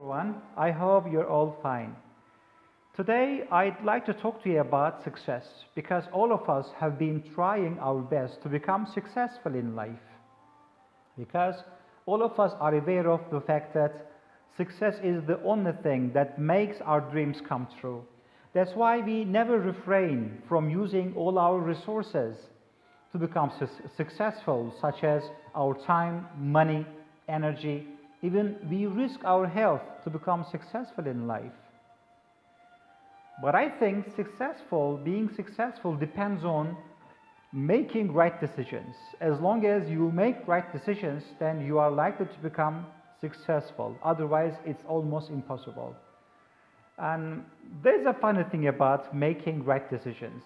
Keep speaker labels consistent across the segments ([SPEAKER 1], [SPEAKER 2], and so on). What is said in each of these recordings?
[SPEAKER 1] everyone. I hope you're all fine. Today, I'd like to talk to you about success because all of us have been trying our best to become successful in life. Because all of us are aware of the fact that success is the only thing that makes our dreams come true. That's why we never refrain from using all our resources to become successful, such as our time, money, energy. Even we risk our health to become successful in life. But I think being successful depends on making right decisions. As long as you make right decisions, then you are likely to become successful. Otherwise, it's almost impossible. And there's a funny thing about making right decisions.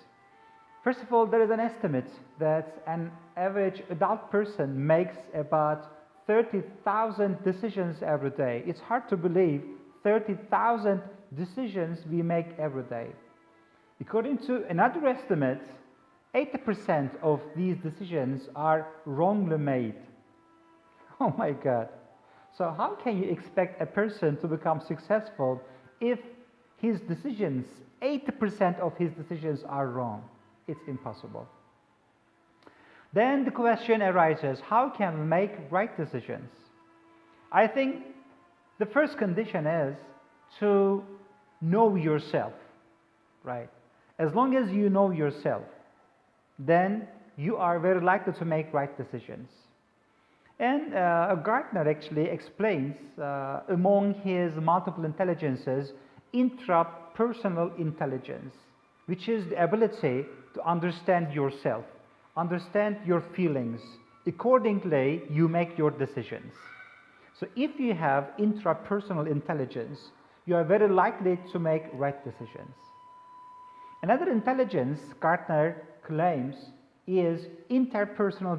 [SPEAKER 1] First of all, there is an estimate that an average adult person makes about 30,000 decisions every day. It's hard to believe 30,000 decisions we make every day. According to another estimate, 80% of these decisions are wrongly made. Oh my God. So how can you expect a person to become successful if 80% of his decisions are wrong? It's impossible. Then the question arises, how can we make right decisions? I think the first condition is to know yourself, right? As long as you know yourself, then you are very likely to make right decisions. And Gardner actually explains among his multiple intelligences, intrapersonal intelligence, which is the ability to understand yourself, understand your feelings. Accordingly, you make your decisions. So if you have intrapersonal intelligence, you are very likely to make right decisions. Another intelligence Gardner claims is interpersonal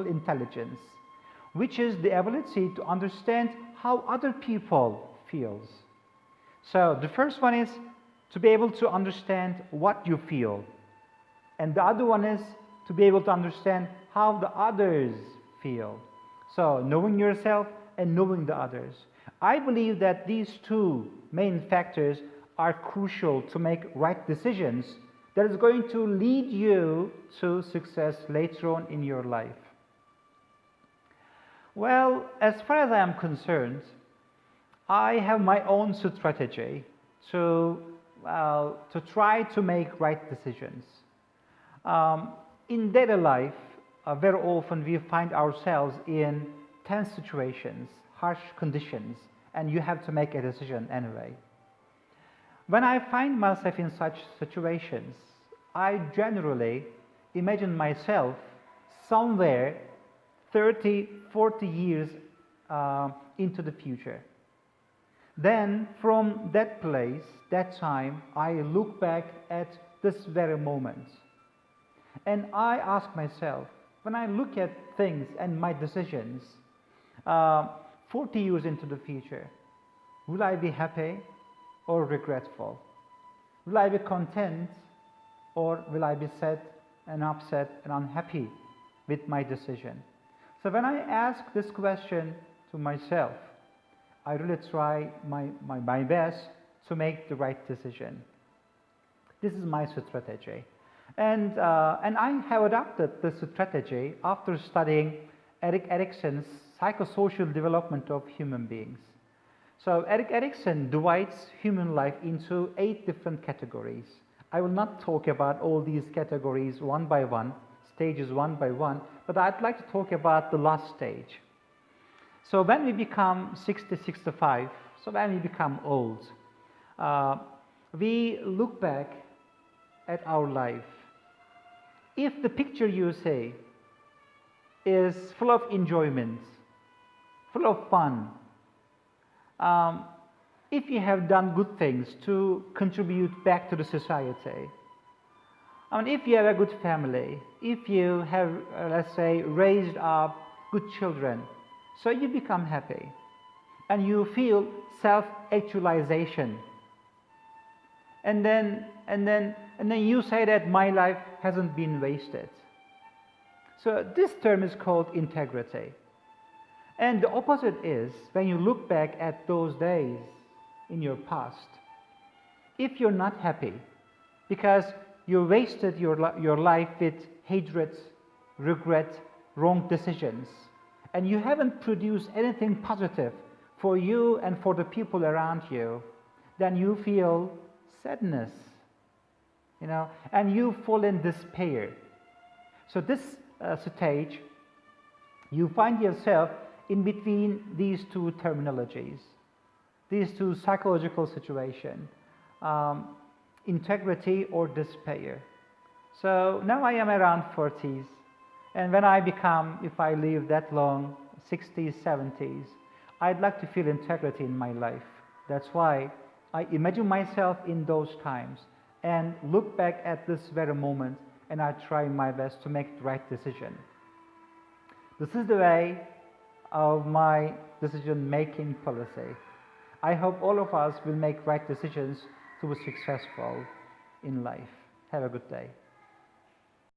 [SPEAKER 1] intelligence, which is the ability to understand how other people feels. So the first one is to be able to understand what you feel. And the other one is to be able to understand how the others feel. So knowing yourself and knowing the others. I believe that these two main factors are crucial to make right decisions that is going to lead you to success later on in your life. Well, as far as I am concerned, I have my own strategy to try to make right decisions. In daily life, very often we find ourselves in tense situations, harsh conditions, and you have to make a decision anyway. When I find myself in such situations, I generally imagine myself somewhere 30, 40 years into the future. Then from that place, that time, I look back at this very moment. And I ask myself, when I look at things and my decisions, 40 years into the future, will I be happy or regretful? Will I be content or will I be sad and upset and unhappy with my decision? So when I ask this question to myself, I really try my best to make the right decision. This is my strategy. And I have adopted this strategy after studying Erik Erikson's psychosocial development of human beings. So Erik Erikson divides human life into 8 different categories. I will not talk about all these categories one by one, stages one by one, but I'd like to talk about the last stage. So when we become 60, 65, so when we become old, we look back at our life. If the picture you see is full of enjoyment, full of fun, if you have done good things to contribute back to the society, if you have a good family, if you have, let's say, raised up good children, so you become happy and you feel self-actualization. And then you say that my life hasn't been wasted. So this term is called integrity. And the opposite is when you look back at those days in your past, if you're not happy because you wasted your life with hatred, regret, wrong decisions, and you haven't produced anything positive for you and for the people around you, then you feel sadness, and you fall in despair. So this stage, you find yourself in between these two terminologies, these two psychological situations, integrity or despair. So now I am around 40s, and when I become, if I live that long, 60s, 70s, I'd like to feel integrity in my life. That's why I imagine myself in those times and look back at this very moment, and I try my best to make the right decision. This is the way of my decision-making policy. I hope all of us will make right decisions to be successful in life. Have a good day.